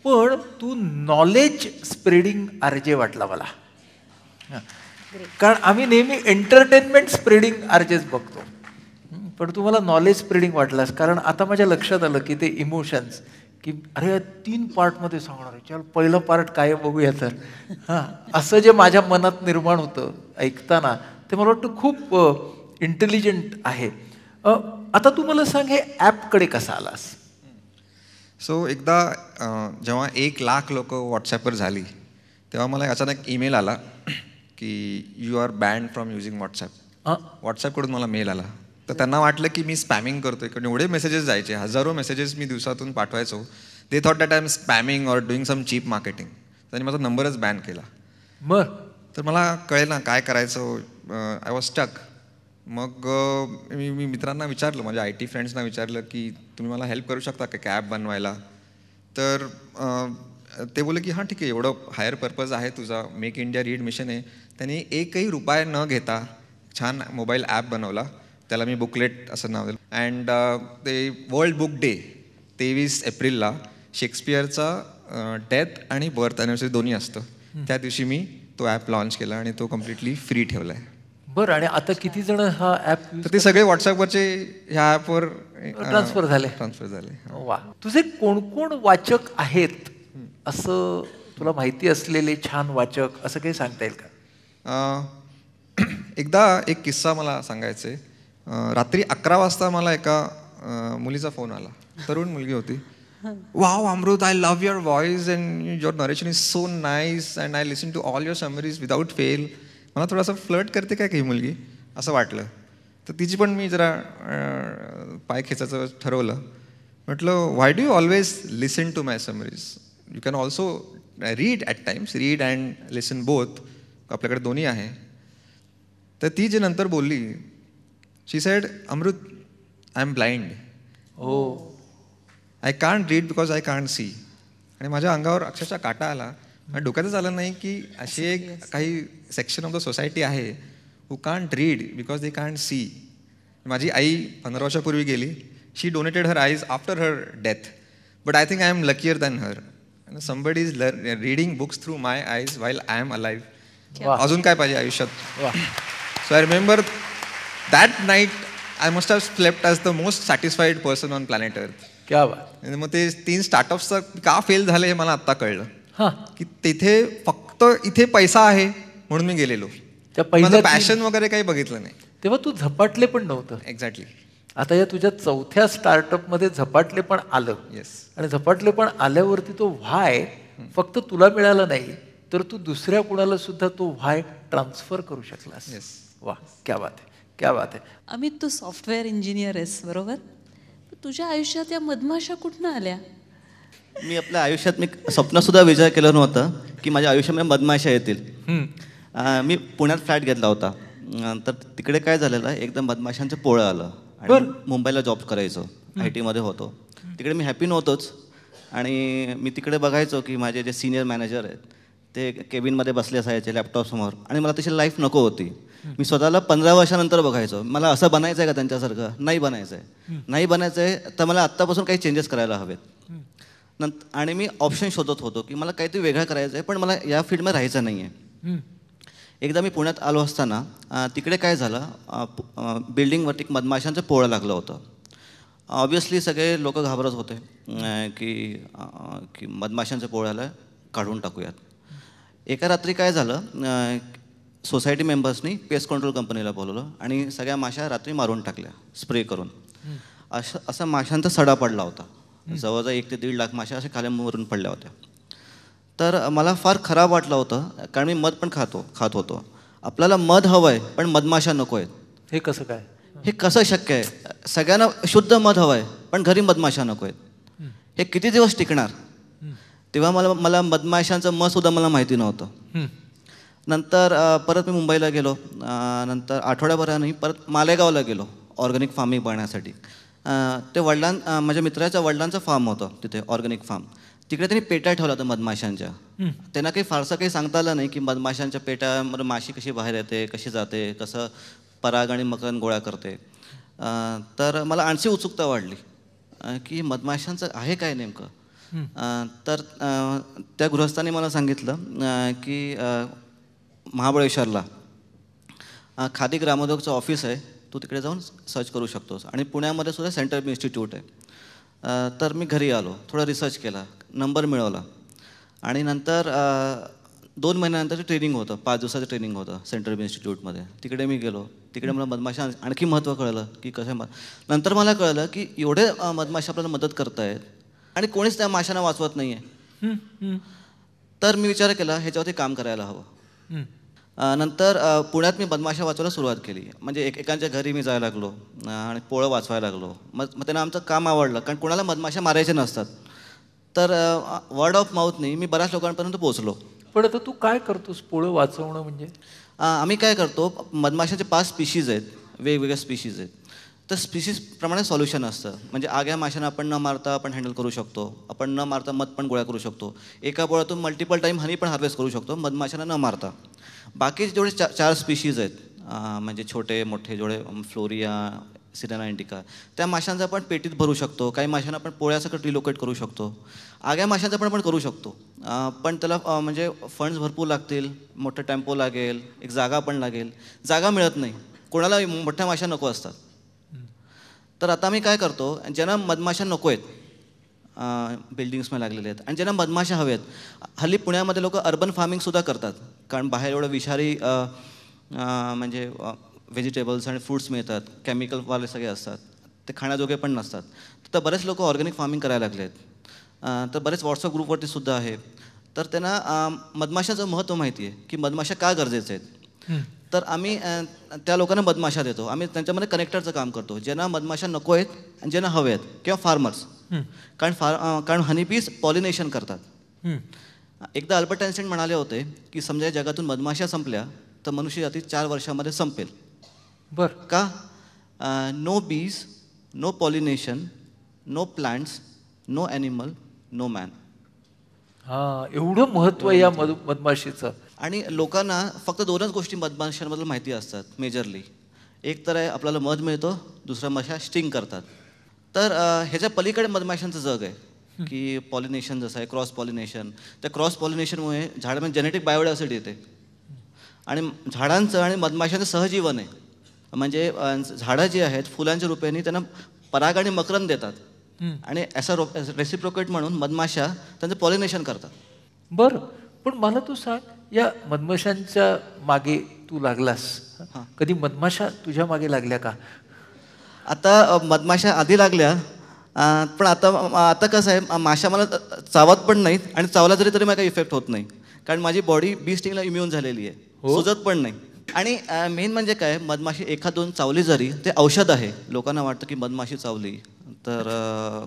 C: पण तू नॉलेज स्प्रेडिंग आरजे वाटला मला. कारण आम्ही नेहमी एंटरटेनमेंट स्प्रेडिंग आरजेच बघतो, पण तुम्हाला नॉलेज स्प्रेडिंग वाटलास. कारण आता माझ्या लक्षात आलं की ते इमोशन्स, की अरे 3 पार्टमध्ये सांगणार आहे, चल पहिलं पार्ट काय बघूया तर, हां, असं जे माझ्या मनात निर्माण होतं ऐकताना, ते मला वाटतं खूप इंटेलिजंट आहे. आता तू मला सांग, हे ॲपकडे कसा आलास?
B: सो एकदा जेव्हा 1,00,000 लोक व्हॉट्सॲपवर झाली, तेव्हा मला अचानक ईमेल आला की you are banned from using WhatsApp. व्हॉट्सॲपकडून मला मेल आला. तर त्यांना वाटलं की मी स्पॅमिंग करतोय, कारण एवढे मेसेजेस जायचे, हजारो मेसेजेस मी दिवसातून पाठवायचो. They thought that I am spamming or doing some cheap marketing. त्यांनी माझा नंबरच बॅन केला.
C: बरं.
B: तर मला कळेल ना काय करायचं. I was stuck. मग मी मित्रांना विचारलं, माझ्या IT फ्रेंड्सना विचारलं की तुम्ही मला हेल्प करू शकता का ॲप बनवायला. तर ते बोलले की हां ठीक आहे, एवढं हायर पर्पज आहे तुझा, मेक इंडिया रीड मिशन आहे. त्यांनी एकही रुपया न घेता छान मोबाईल ॲप बनवला. त्याला मी बुकलेट असं नाव दिलं. अँड ते वर्ल्ड बुक डे 23 एप्रिलला शेक्सपियरचा डेथ आणि बर्थ ॲनिव्हर्सरी दोन्ही असतं. त्या दिवशी मी तो ॲप लॉन्च केला आणि तो कम्प्लिटली फ्री ठेवला आहे.
C: बरं. आणि आता किती जण हा ॲप?
B: तर ते सगळे व्हॉट्सॲपवरचे ह्या ॲपवर
C: ट्रान्सफर झाले. वा. तुझे कोण कोण वाचक आहेत असं तुला माहिती असलेले छान वाचक, असं काही सांगता येईल का?
B: एकदा एक किस्सा मला सांगायचा आहे. रात्री 11 वाजता मला एका मुलीचा फोन आला. तरुण मुलगी होती. Wow Amrit, I love your voice and your narration is so nice and I listen to all your summaries without fail. मला थोडासा फ्लर्ट करते काय ही मुलगी असं वाटलं. तर तिची पण मी जरा पाय खेचायचं ठरवलं. म्हटलं why do you always listen to my summaries, you can also read at times, read and listen both, आपल्याकडे दोन्ही आहे. तर ती जे नंतर बोलली, she said Amrut I am blind. I can't read because I can't see. आणि माझ्या अंगावर अक्षरशः काटा आला. आणि डोक्यातच आलं नाही की अशी एक काही सेक्शन ऑफ द सोसायटी आहे who can't read because they can't see. माझी आई 15 वर्षापूर्वी गेली. She donated her eyes after her death, but I think I am luckier than her. Somebody is reading books through my eyes while I am alive. अजून काय पाहिजे आयुष्यात? So I remember that night I must have slept as the most satisfied person on planet earth.
C: क्या बात.
B: मग ते 3 स्टार्टअप्सचं का fail झालं हे मला आत्ता कळलं. की तिथे फक्त इथे पैसा आहे म्हणून मी गेलेलो. माझं पॅशन वगैरे काही बघितलं नाही.
C: तेव्हा तू झपाटले पण नव्हतं.
B: एक्झॅक्टली.
C: आता या तुझ्या 4थ्या स्टार्टअपमध्ये झपाटले पण आलं.
B: येस.
C: आणि झपाटले पण आल्यावरती तो व्हाय फक्त तुला मिळाला नाही, तर तू दुसऱ्या कुणाला सुद्धा तो व्हाय ट्रान्सफर करू शकलास.
B: येस.
C: वा, क्या बात आहे, क्या बात आहे.
A: अमित, तू सॉफ्टवेअर इंजिनियर आहेस बरोबर? तुझ्या आयुष्यात या मधमाशा कुठनं आल्या?
E: मी आपल्या आयुष्यात स्वप्नसुद्धा विचार केलं नव्हतं की माझ्या आयुष्यामध्ये मधमाशा येतील. मी पुण्यात फ्लॅट घेतला होता. तर तिकडे काय झालेलं, एकदम मधमाशांचं पोळं आलं. आणि मुंबईला जॉब करायचो, IT मध्ये होतो. तिकडे मी हॅपी नव्हतोच. आणि मी तिकडे बघायचो की माझे जे सिनियर मॅनेजर आहेत ते केबिनमध्ये बसले असायचे लॅपटॉपसमोर, आणि मला तशी लाईफ नको होती. मी स्वतःला 15 वर्षानंतर बघायचो, मला असं बनायचं आहे का त्यांच्यासारखं? नाही बनायचं आहे. नाही बनायचं आहे तर मला आत्तापासून काही चेंजेस करायला हवेत. आणि मी ऑप्शन शोधत होतो की मला काहीतरी वेगळं करायचं आहे, पण मला या फील्डमध्ये राहायचं नाही आहे. एकदा मी पुण्यात आलो असताना तिकडे काय झालं, बिल्डिंगवरती एक मधमाशांचं पोळं लागलं होतं. ऑब्वियसली सगळे लोक घाबरत होते की मधमाशांचं पोळ्याला काढून टाकूयात. एका रात्री काय झालं, सोसायटी मेंबर्सनी पेस्ट कंट्रोल कंपनीला बोलवलं आणि सगळ्या माशा रात्री मारून टाकल्या स्प्रे करून. असा माशांचा सडा पडला होता. जवळजवळ 1 ते 1.5 लाख माशा अशा खाली मरून पडल्या होत्या. तर मला फार खराब वाटलं होतं, कारण मी मध पण खात होतो. आपल्याला मध हवं आहे पण मधमाशा नको आहेत.
C: हे कसं काय?
E: हे कसं शक्य आहे? सगळ्यांना शुद्ध मध हवं आहे पण घरी मधमाशा नको आहेत. हे किती दिवस टिकणार? तेव्हा मला मधमाशांचं मधसुद्धा मला माहिती नव्हतं. नंतर परत मी मुंबईला गेलो. नंतर आठवड्याभराने परत मालेगावला गेलो ऑर्गॅनिक फार्मिंग बघण्यासाठी. ते माझ्या मित्राच्या वडिलांचं फार्म होतं तिथे, ऑर्गॅनिक फार्म. तिकडे त्यांनी पेट्या ठेवल्या होत्या मधमाशांच्या. त्यांना काही फारसं काही सांगता आलं नाही की मधमाशांच्या पेट्यामध्ये माशी कशी बाहेर येते, कशी जाते, कसं पराग आणि मकरंद गोळा करते. तर मला आणखी उत्सुकता वाढली की मधमाशांचं आहे काय नेमकं. तर त्या गृहस्थांनी मला सांगितलं की महाबळेश्वरला खादी ग्रामोद्योगचं ऑफिस आहे, तू तिकडे जाऊन सर्च करू शकतोस. आणि पुण्यामध्ये सुद्धा सेंट्रल इन्स्टिट्यूट आहे. तर मी घरी आलो, थोडा रिसर्च केला, नंबर मिळवला आणि नंतर 2 महिन्यानंतर ट्रेनिंग होतं, 5 दिवसाचं ट्रेनिंग होतं सेंट्रल इन्स्टिट्यूटमध्ये. तिकडे मी गेलो. तिकडे मला मधमाशा आणखी महत्त्व कळलं की कसं. नंतर मला कळलं की एवढे मधमाशा आपल्याला मदत करतायत आणि कोणीच त्या माशांना वाचवत नाही आहे. तर मी विचार केला ह्याच्यावरती काम करायला हवं. नंतर पुण्यात मी मधमाशा वाचवायला सुरुवात केली. म्हणजे एकेकांच्या घरी मी जायला लागलो आणि पोळं वाचवायला लागलो. मग त्यांना आमचं काम आवडलं, कारण कोणाला मधमाशा मारायचे नसतात. तर वर्ड ऑफ माउथनी मी बऱ्याच लोकांपर्यंत पोहोचलो.
C: पण आता तू काय करतोस पोळं वाचवणं म्हणजे?
E: आम्ही काय करतो, मधमाशाचे 5 स्पीशीज आहेत, वेगवेगळ्या स्पीशीज आहेत. तर स्पीशीजप्रमाणे सॉल्युशन असतं. म्हणजे आग्या माशांना आपण न मारता आपण हँडल करू शकतो, आपण न मारता मध पण गोळा करू शकतो, एका पोळ्यातून मल्टिपल टाईम हनी पण हार्वेस्ट करू शकतो मधमाशांना न मारता. बाकी जेवढे 4 स्पीशीज आहेत, म्हणजे छोटे मोठे जेवढे फ्लोरिया, सिरेना इंडिका, त्या माशांचा आपण पेटीत भरू शकतो. काही माशांना आपण पोळ्यासकट रिलोकेट करू शकतो. आग्या माशांचा पण आपण करू शकतो, पण त्याला म्हणजे फंड्स भरपूर लागतील, मोठं टेम्पो लागेल, एक जागा पण लागेल. जागा मिळत नाही, कोणाला मोठ्या माशा नको असतात. तर आता मी काय करतो, ज्यांना मधमाशा नको आहेत, बिल्डिंग्समध्ये लागलेले आहेत, आणि ज्यांना मधमाशा हवेत, हल्ली पुण्यामध्ये लोक अर्बन फार्मिंगसुद्धा करतात, कारण बाहेर एवढं विषारी म्हणजे व्हेजिटेबल्स आणि फ्रूट्स मिळतात, केमिकलवाले सगळे असतात, ते खाण्याजोगे पण नसतात. तर बरेच लोक ऑर्गॅनिक फार्मिंग करायला लागले आहेत. तर बरेच व्हॉट्सअप ग्रुपवरती सुद्धा आहे. तर त्यांना मधमाशाचं महत्त्व माहिती आहे की मधमाशा का गरजेचं आहेत. तर आम्ही त्या लोकांना मधमाशा देतो. आम्ही त्यांच्यामध्ये कनेक्टरचं काम करतो, ज्यांना मधमाशा नको आहेत आणि ज्यांना हवे आहेत, किंवा फार्मर्स. कारण हनीबीज पॉलिनेशन करतात. एकदा अल्बर्ट आइन्स्टाईन म्हणाले होते की समजा जगातून मधमाशा संपल्या तर मनुष्य जाती 4 वर्षामध्ये संपेल.
C: बरं
E: का? No bees, no pollination, no plants, no animal, no man.
C: एवढं महत्त्व या मधमाशीचं.
E: आणि लोकांना फक्त 2च गोष्टी मधमाशांबद्दल माहिती असतात मेजरली. एक तर आहे आपल्याला मध मिळतो, दुसरा माशा स्टिंग करतात. तर ह्याच्या पलीकडे मधमाशांचं जग आहे की पॉलिनेशन जसं आहे, क्रॉस पॉलिनेशन. त्या क्रॉस पॉलिनेशनमुळे झाडामध्ये जेनेटिक बायोडायव्हर्सिटी येते आणि झाडांचं आणि मधमाशांचं सहजीवन आहे. म्हणजे झाडं जी आहेत फुलांच्या रूपाने त्यांना पराग आणि मकरंद देतात आणि असा रेसिप्रोकेट म्हणून मधमाशा त्यांचं पॉलिनेशन करतात.
C: बरं, पण मला तू सांग, या मधमाशांच्या मागे तू लागलास, कधी मधमाशा तुझ्या मागे लागल्या का?
E: आता मधमाशा आधी लागल्या, पण आता कसं आहे, माशा मला चावत पण नाहीत आणि चावला तरी मला काही इफेक्ट होत नाही, कारण माझी बॉडी बी स्टिंगला इम्युन झालेली आहे, सुजत पण नाही. आणि मेन म्हणजे काय, मधमाशी 1-2 चावली जरी ते औषध आहे. लोकांना वाटतं की मधमाशी चावली तर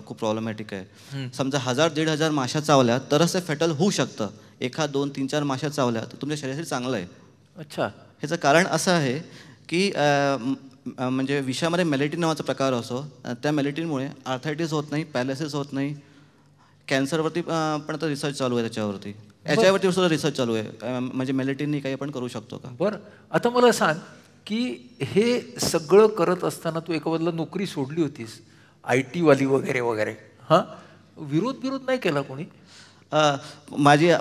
E: खूप प्रॉब्लेमॅटिक आहे. समजा 1000-1500 माशा चावल्या तरच ते फेटल होऊ शकतं. 1-2-3-4 माशा चावल्या तर तुमच्या शरीरासाठी चांगलं आहे.
C: अच्छा.
E: ह्याचं कारण असं आहे की म्हणजे विषामध्ये मेलेटिन नावाचा प्रकार असतो. त्या मेलेटिनमुळे आर्थरायटिस होत नाही, पॅरालिसिस होत नाही. कॅन्सरवरती पण आता रिसर्च चालू आहे, त्याच्यावरती याच्यावरती सुद्धा रिसर्च चालू आहे. म्हणजे मेलेटिननी काही आपण करू शकतो का?
C: बरं, आता मला सांग की हे सगळं करत असताना तू एका बाजूला नोकरी सोडली होतीस, IT वाली वगैरे वगैरे, विरोध नाही केला कोणी?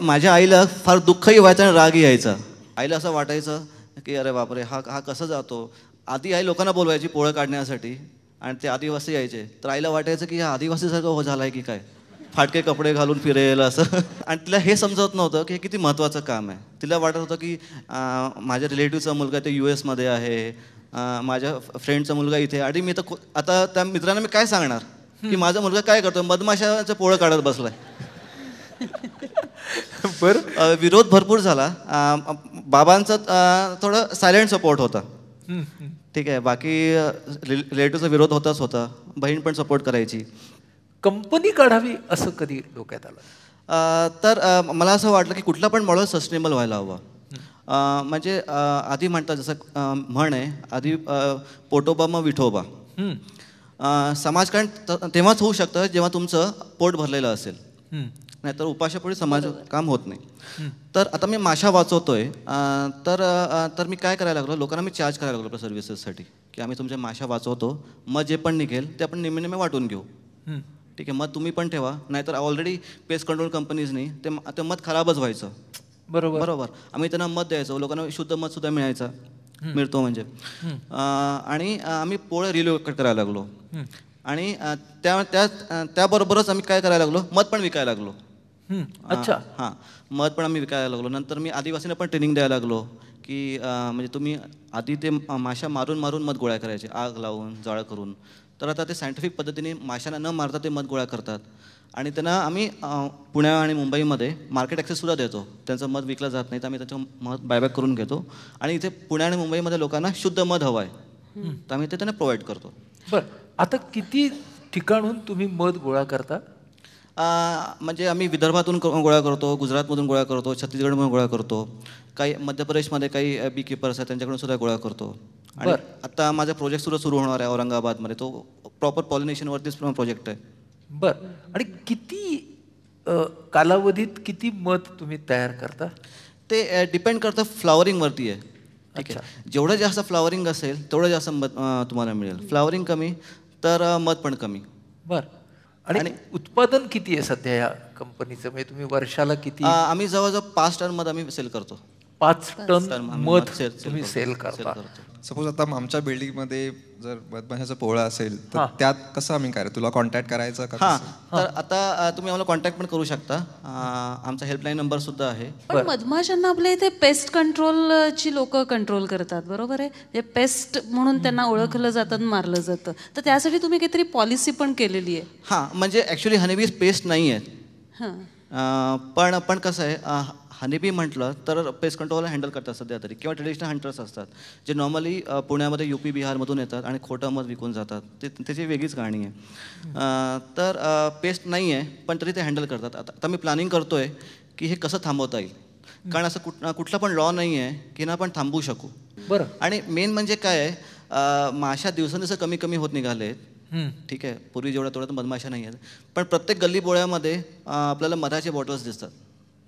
E: माझ्या आईला फार दुःखही व्हायचं आणि रागही यायचा. आईला असं वाटायचं की अरे बापरे, हा कसं जातो. आधी आई लोकांना बोलवायची पोळं काढण्यासाठी आणि ते आदिवासी यायचे, तर आईला वाटायचं की हा आदिवासीसारखं झालं आहे की काय, फाटके कपडे घालून फिरेल असं. आणि तिला हे समजत नव्हतं की हे किती महत्त्वाचं काम आहे. तिला वाटत होतं की माझ्या रिलेटिव्हचा मुलगा ते US मध्ये आहे, माझ्या फ्रेंडचा मुलगा इथे, आणि मी तर आता त्या मित्रांना मी काय सांगणार की माझा मुलगा काय करतो, मधमाशाचं पोळं काढत बसलाय. बरं, विरोध भरपूर झाला. बाबांचा थोडं सायलेंट सपोर्ट होता, ठीक आहे. बाकी रिलेटिव्हचा विरोध होता. बहीण पण सपोर्ट करायची.
C: कंपनी काढावी असं कधी डोक्यात आलं?
E: तर मला असं वाटलं की कुठला पण मॉडेल सस्टेनेबल व्हायला हवा. म्हणजे आधी म्हणतात, जसं म्हण आहे, आधी पोटोबा मग विठोबा. समाजकारण तेव्हाच होऊ शकतं जेव्हा तुमचं पोट भरलेलं असेल. नाहीतर उपाशापोळी समाज काम होत नाही. तर आता मी माशा वाचवतोय, तर मी काय करायला लागलो, लोकांना मी चार्ज करायला लागलो आपल्या सर्व्हिसेससाठी, की आम्ही तुमच्या माशा वाचवतो, मग जे पण निघेल ते आपण निम्मे वाटून घेऊ. ठीक आहे, मग तुम्ही पण ठेवा, नाहीतर ऑलरेडी पेस्ट कंट्रोल कंपनीजनी ते मध खराबच व्हायचं. बरोबर, आम्ही त्यांना मध द्यायचो, लोकांना शुद्ध मध सुद्धा मिळतो म्हणजे. आणि आम्ही पोळे रिलोकेट करायला लागलो. आणि त्याबरोबरच आम्ही काय करायला लागलो, मध पण विकायला लागलो.
C: अच्छा.
E: हां, मध पण आम्ही विकायला लागलो. नंतर मी आदिवासींना पण ट्रेनिंग द्यायला लागलो, की म्हणजे तुम्ही आधी ते माशा मारून मध गोळा करायचे, आग लावून जाळं करून. तर आता ते सायंटिफिक पद्धतीने माशांना न मारता ते मध गोळा करतात. आणि त्यांना आम्ही पुण्या आणि मुंबईमध्ये मार्केट ॲक्सेससुद्धा देतो. त्यांचं मध विकलं जात नाही, तर आम्ही त्याचं मध बायबॅक करून घेतो. आणि इथे पुणे आणि मुंबईमध्ये लोकांना शुद्ध मध हवं आहे, तर आम्ही ते त्यांना प्रोव्हाइड करतो.
C: बरं, आता किती ठिकाणून तुम्ही मध गोळा करता?
E: म्हणजे आम्ही विदर्भातून गोळा करतो, गुजरातमधून गोळा करतो, छत्तीसगडमधून गोळा करतो, काही मध्य प्रदेशमध्ये काही बी किपर्स आहेत त्यांच्याकडून सुद्धा गोळा करतो. आणि आता माझा प्रोजेक्ट सुरू होणार आहे औरंगाबादमध्ये, तो प्रॉपर पॉलिनेशनवरतीच प्रोजेक्ट आहे.
C: बरं, आणि किती कालावधीत किती मध तुम्ही तयार करता?
E: ते डिपेंड करतं फ्लॉवरिंगवरती आहे. ठीक आहे, जेवढं जास्त फ्लॉवरिंग असेल तेवढं जास्त मध तुम्हाला मिळेल. फ्लॉवरिंग कमी तर मध पण कमी.
C: बरं, आणि उत्पादन किती आहे सध्या या कंपनीचं? म्हणजे तुम्ही वर्षाला किती?
E: आम्ही जवळजवळ 5 टन मध आम्ही सेल करतो.
C: 5 टन मध तुम्ही सेल करता?
B: सपोज आता आमच्या बिल्डिंगमध्ये जर मधमाशाचं पोळं असेल तर त्यात कसं आम्ही काय, तुला कॉन्टॅक्ट करायचं का?
E: हां, तर आता तुम्ही आम्हाला कॉन्टॅक्ट पण करू शकता. आमचा हेल्पलाईन नंबर सुद्धा आहे.
A: पण मधमाशांना आपल्या इथे पेस्ट कंट्रोलची लोक कंट्रोल करतात, बरोबर आहे? म्हणजे पेस्ट म्हणून त्यांना ओळखलं जातं, मारलं जातं, तर त्यासाठी तुम्ही काहीतरी पॉलिसी पण केलेली आहे?
E: हां, म्हणजे ॲक्च्युली हनीबीज पेस्ट नाही आहेत. पण कसं आहे, हनीबी म्हटलं तर पेस्ट कंट्रोलला हँडल करतात सध्या तरी, किंवा ट्रेडिशनल हंटर्स असतात जे नॉर्मली पुण्यामध्ये UP बिहारमधून येतात आणि खोटं मध विकून जातात. त्याची वेगळीच कहाणी आहे. तर पेस्ट नाही आहे, पण तरी ते हँडल करतात. आता मी प्लॅनिंग करतो आहे की हे कसं थांबवता येईल, कारण असं कुठला पण लॉ नाही आहे की ना आपण थांबवू शकू.
C: बरं,
E: आणि मेन म्हणजे काय आहे, माशा दिवसेंदिवस कमी होत निघाले आहेत. ठीक आहे, पूर्वी जेवढ्या तेवढ्या मधमाशा नाही आहेत, पण प्रत्येक गल्ली बोळ्यामध्ये आपल्याला मधाचे बॉटल्स दिसतात.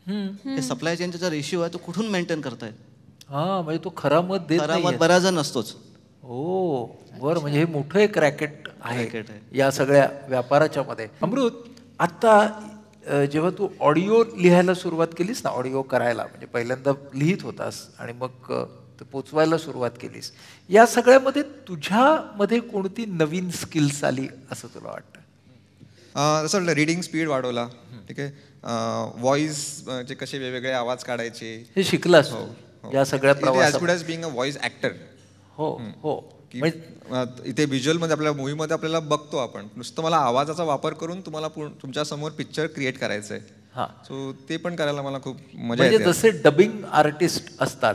E: हे सप्लाय चेनचा जो रेशिओ आहे तो कुठून मेंटेन करतायत?
C: म्हणजे तो खरा मध देत
E: खरा मध बऱ्याच जण नसतोच.
C: हो, बरं, म्हणजे हे मोठं एक रॅकेट आहे या सगळ्या व्यापाराच्या मध्ये. अमृत, आता जेव्हा तू ऑडिओ लिहायला सुरुवात केलीस ना, ऑडिओ करायला, म्हणजे पहिल्यांदा लिहित होतास आणि मग ते पोचवायला सुरुवात केलीस, या सगळ्यामध्ये तुझ्यामध्ये कोणती नवीन स्किल्स आली असं तुला वाटतं?
B: असं वाटलं, रीडिंग स्पीड वाढवला. ठीक आहे, व्हॉइस जे कसे वेगवेगळे आवाज काढायचे हे
C: शिकलास या सगळ्या प्रवासात.
B: As good as being a voice actor.
C: हो,
B: इथे व्हिज्युअलमध्ये आपल्या मूवीमध्ये आपल्याला बघतो आपण, नुसतं मला आवाजाचा वापर करून तुम्हाला तुमच्या समोर पिक्चर क्रिएट करायचंय. सो ते पण करायला मला खूप मजा येते.
C: जसे डबिंग आर्टिस्ट असतात,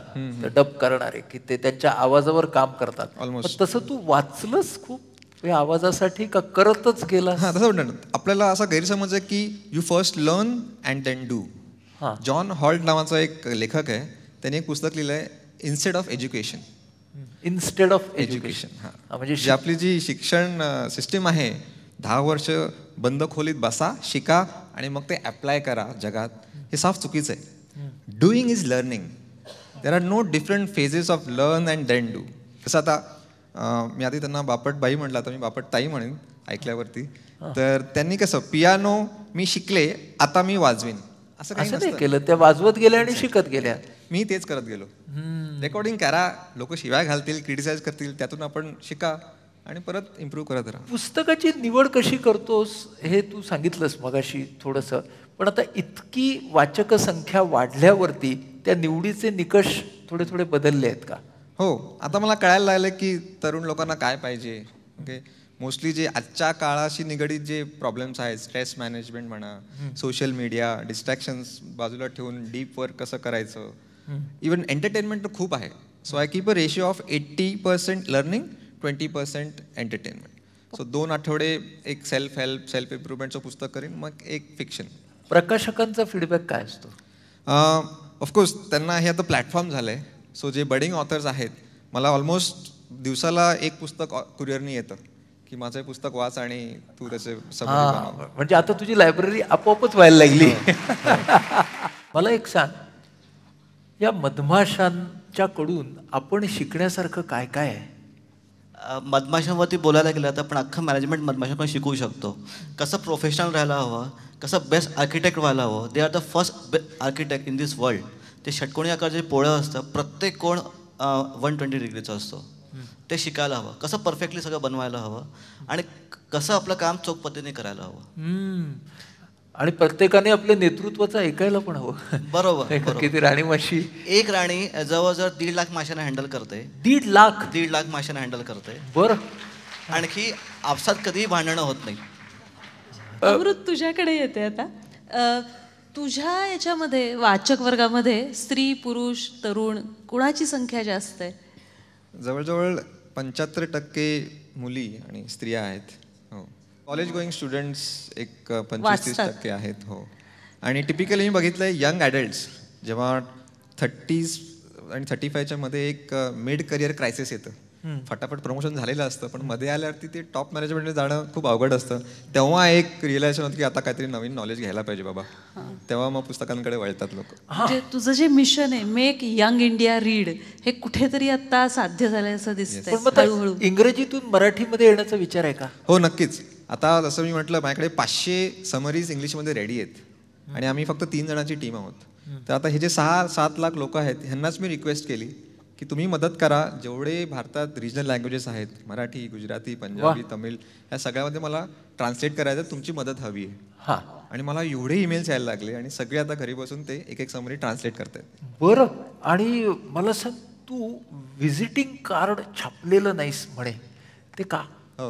C: डब करणारे, की ते त्यांच्या आवाजावर काम करतात, ऑलमोस्ट तसं तू वाचलंस खूप या आवाजासाठी का करतच गेला?
B: तसं म्हणतात. आपल्याला असा गैरसमज आहे की you first learn and then do. John Holt नावाचा एक लेखक आहे, त्यांनी एक पुस्तक लिहिलं आहे, instead of education.
C: Instead of education,
B: म्हणजे आपली जी शिक्षण सिस्टीम आहे, 10 वर्ष बंद खोलीत बसा, शिका आणि मग ते अप्लाय करा जगात, हे साफ चुकीचं आहे. Doing is learning. There are no different phases of learn and then do. तसं आता मी आधी त्यांना बापट बाई म्हटलं, तर मी बापट ताई म्हणेन ऐकल्यावरती. तर त्यांनी कसं, पियानो मी शिकले, आता मी वाजवीन, असं काही नाही
C: केलं. त्या वाजवत गेल्या आणि शिकत गेल्या.
B: मी तेच करत गेलो. रेकॉर्डिंग करा, लोक शिवाय घालतील, क्रिटिसाइज करतील, त्यातून आपण शिका आणि परत इम्प्रूव्ह करत राहा.
C: पुस्तकाची निवड कशी करतोस हे तू सांगितलंस मगाशी थोडंसं, पण आता इतकी वाचक संख्या वाढल्यावरती त्या निवडीचे निकष थोडे बदलले आहेत का?
B: हो, आता मला कळायला लागलं की तरुण लोकांना काय पाहिजे. ओके, मोस्टली जे आजच्या काळाशी निगडीत जे प्रॉब्लेम्स आहेत, स्ट्रेस मॅनेजमेंट म्हणा, सोशल मीडिया, डिस्ट्रॅक्शन्स बाजूला ठेवून डीप वर्क कसं करायचं, इवन एंटरटेनमेंट तर खूप आहे. So I keep a ratio of 80% learning, 20% entertainment. So 2 आठवडे एक सेल्फ इम्प्रुव्हमेंटचं पुस्तक करीन, मग एक फिक्शन.
C: प्रकाशकांचा फीडबॅक काय असतो?
B: ऑफकोर्स त्यांना हे आता प्लॅटफॉर्म झालं आहे. सो जे बडिंग ऑथर्स आहेत, मला ऑलमोस्ट दिवसाला एक पुस्तक कुरिअरनी येतं की माझं हे पुस्तक वाच आणि तू त्याचे समरी बनव.
C: म्हणजे आता तुझी लायब्ररी आपोआपच व्हायला लागली. मला एक सांग, या मधमाशांच्या कडून आपण शिकण्यासारखं काय काय आहे?
E: मधमाशांवरती बोलायला गेलं तर आपण अख्खं मॅनेजमेंट मधमाशांकडून शिकू शकतो. कसं प्रोफेशनल राहायला हवं, कसं बेस्ट आर्किटेक्ट व्हायला हवं. They are the first architect in this world. ते षटकोनी आकाराचे पोळं असतं, प्रत्येक कोण 120 डिग्रीचा असतो. ते शिकायला हवं, कसं परफेक्टली सगळं बनवायला हवं आणि कसं आपलं काम चोख पद्धतीने करायला हवं.
C: आणि प्रत्येकाने आपल्या नेतृत्वाचं ऐकायला पण हवं.
E: बरोबर.
C: किती राणी माशी, एक
E: राणी जवळजवळ 1.5 लाख माशांना हँडल करते.
C: 1.5
E: लाख माशांना हँडल करते.
C: बरं.
E: आणखी आपसात कधीही भांडणं होत नाही.
A: अमृत, तुझ्याकडे येते आता. तुझ्या याच्यामध्ये वाचक वर्गामध्ये स्त्री, पुरुष, तरुण कुणाची संख्या जास्त आहे?
B: जवळजवळ 75% मुली आणि स्त्रिया आहेत. हो. कॉलेज गोईंग स्टुडंट्स एक 25-30% आहेत. हो. आणि टिपिकली मी बघितलंय यंग ॲडल्ट्स जेव्हा 30s आणि 35च्या मध्ये एक मिड करिअर क्रायसिस येतं. फटाफट प्रमोशन झालेलं असतं, पण मध्ये आल्यावरती ते टॉप मॅनेजमेंटमध्ये जाणं खूप अवघड असतं. तेव्हा एक रिअलायझेशन होतं की आता काहीतरी नवीन नॉलेज घ्यायला पाहिजे बाबा. तेव्हा मग पुस्तकांकडे वळतात लोक.
A: म्हणजे तुझं जे मिशन आहे, मेक यंग इंडिया रीड, हे कुठेतरी आता साध्य झालंय असं दिसतंय हळूहळू.
C: इंग्रजीतून मराठीमध्ये येण्याचा विचार आहे का?
B: हो, नक्कीच. आता जसं मी म्हटलं, माझ्याकडे 500 समरीज इंग्लिशमध्ये रेडी आहेत आणि आम्ही फक्त 3 जणांची टीम आहोत. तर आता हे जे 6-7 लाख लोक आहेत, ह्यांनाच मी रिक्वेस्ट केली की तुम्ही मदत करा. जेवढे भारतात रिजनल लँग्वेजेस आहेत, मराठी, गुजराती, पंजाबी, तमिळ, या सगळ्यामध्ये मला ट्रान्सलेट करायचं, तुमची मदत हवी आहे. आणि मला एवढे ईमेल्स यायला लागले आणि सगळे आता घरी बसून ते एक समरी ट्रान्सलेट करतात.
C: बरं. आणि मला सांग, तू व्हिजिटिंग कार्ड छापलेलं नाहीस म्हणे, ते का?
B: हो,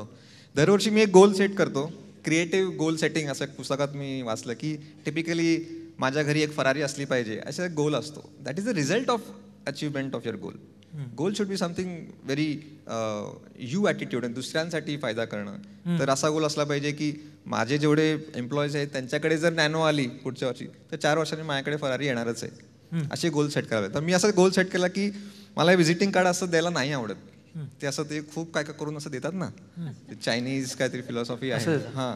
B: दरवर्षी मी एक गोल सेट करतो. क्रिएटिव्ह गोल सेटिंग असं पुस्तकात मी वाचलं की टिपिकली माझ्या घरी एक फरारी असली पाहिजे, असा एक गोल असतो. That is the result of achievement of your goal. Goal should be something very you attitude आणि दुसऱ्यांसाठी फायदा करणं. तर असा गोल असला पाहिजे की माझे जेवढे एम्प्लॉईज आहेत त्यांच्याकडे जर नॅनो आली पुढच्या वर्षी, तर 4 वर्षांनी माझ्याकडे फरारी येणारच आहे. असे गोल सेट करावे. तर मी असा गोल सेट केला की मला व्हिजिटिंग कार्ड असं द्यायला नाही आवडत. ते असं ते खूप काय काय करून असं देतात ना, चायनीज काहीतरी फिलॉसॉफी आहे. हां,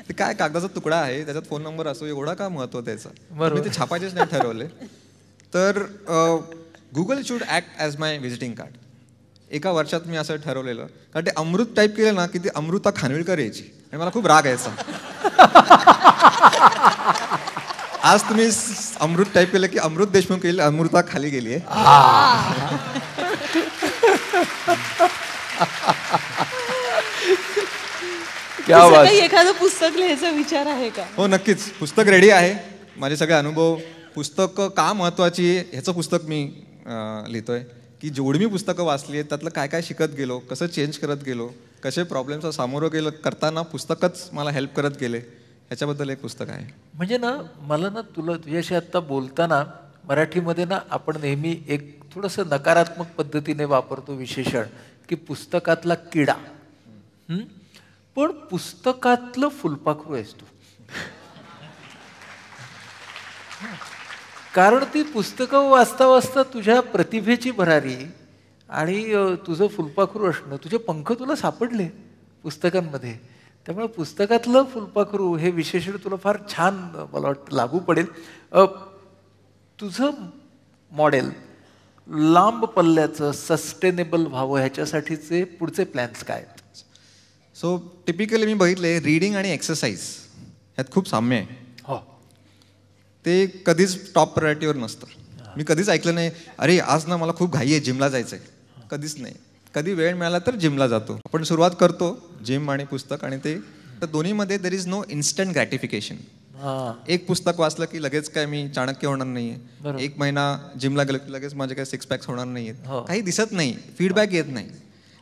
B: ते काय कागदाचा तुकडा आहे, त्याच्यात फोन नंबर असतो, एवढा का महत्व त्याचं. मी ते छापायचेच नाही ठरवले. तर Google should act as my visiting card. एका वर्षात मी असं ठरवलेलं, कारण ते अमृत टाईप केलं ना की ती अमृता खानविलकर यायची आणि मला खूप राग यायचा. आज तुम्ही अमृत टाईप केलं की अमृत देशमुख येईल, अमृता खाली गेली आहे.
A: काही एखादं पुस्तक लिहायचा विचार आहे का?
B: हो, नक्कीच. पुस्तक रेडी आहे. माझे सगळे अनुभव, पुस्तकं का महत्वाची आहे ह्याचं पुस्तक मी लिहितोय. की जेवढी मी पुस्तकं वाचली आहेत त्यातलं काय काय शिकत गेलो, कसं चेंज करत गेलो, कसे प्रॉब्लेम्सला सामोरं गेलं करताना पुस्तकच मला हेल्प करत गेले, ह्याच्याबद्दल एक पुस्तक आहे.
C: म्हणजे ना, मला ना तुझ्याशी आत्ता बोलताना मराठीमध्ये ना आपण नेहमी एक थोडंसं नकारात्मक पद्धतीने वापरतो विशेषण की पुस्तकातला किडा. पण पुस्तकातलं फुलपाखरू आहेस तू. कारण ती पुस्तकं वाचता वाचता तुझ्या प्रतिभेची भरारी आणि तुझं फुलपाखरू असणं, तुझे पंख तुला सापडले पुस्तकांमध्ये. त्यामुळे पुस्तकातलं फुलपाखरू हे विशेषण तुला फार छान मला वाटतं लागू पडेल. तुझं मॉडेल लांब पल्ल्याचं सस्टेनेबल व्हावं ह्याच्यासाठीचे पुढचे प्लॅन्स काय आहेत?
B: सो टिपिकली मी बघितले रीडिंग आणि एक्सरसाइज ह्यात खूप साम्य आहे.
C: हो,
B: ते कधीच टॉप प्रायोरिटीवर नसतं. मी कधीच ऐकलं नाही अरे आज ना मला खूप घाई आहे, जिमला जायचंय. कधीच नाही. कधी वेळ मिळाला तर जिमला जातो. आपण सुरुवात करतो जिम आणि पुस्तक, आणि ते तर दोन्हीमध्ये there is no instant gratification. एक पुस्तक वाचलं की लगेच काय मी चाणक्य होणार नाहीये. 1 महिना जिमला गेलो की लगेच माझे काही 6 पॅक्स होणार नाहीयेत. काही दिसत नाही, फीडबॅक येत नाही.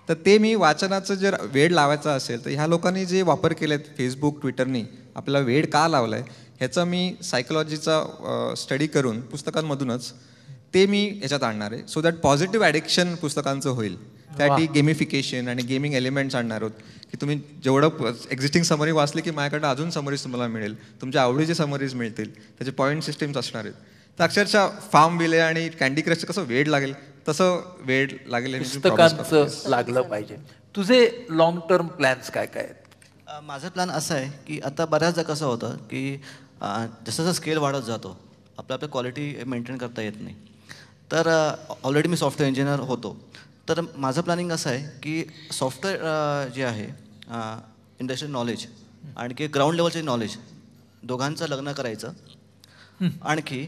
B: तर ते मी वाचनाचं जर वेळ लावायचा असेल तर ह्या लोकांनी जे वापर केलेत फेसबुक, ट्विटरनी आपला वेळ का लावलाय ह्याचा मी सायकोलॉजीचा स्टडी करून पुस्तकांमधूनच ते मी ह्याच्यात आणणार आहे. सो दॅट पॉझिटिव्ह ॲडिक्शन पुस्तकांचं होईल. त्यासाठी गेमिफिकेशन आणि गेमिंग एलिमेंट्स आणणार आहोत की तुम्ही जेवढं एक्झिस्टिंग समरी वाचली की माझ्याकडनं अजून समरीज तुम्हाला मिळेल, तुमच्या आवडीचे समरीज मिळतील, त्याचे पॉईंट सिस्टीम्स असणार आहेत. तर अक्षरशः फार्म विले आणि कँडी क्रशचं कसं वेळ लागेल तसं वेळ लागेल
C: पुस्तकांचं लागलं पाहिजे. तुझे लॉंग टर्म प्लॅन्स काय काय आहेत?
E: माझा प्लॅन असा आहे की आता बऱ्याचदा कसं होतं की जसं जसं स्केल वाढत जातो आपल्या क्वालिटी मेंटेन करता येत नाही. तर ऑलरेडी मी सॉफ्टवेअर इंजिनियर होतो. तर माझं प्लॅनिंग असं आहे की सॉफ्टवेअर जे आहे इंडस्ट्रियल नॉलेज आणखी ग्राउंड लेवलचे नॉलेज दोघांचं लग्न करायचं. आणखी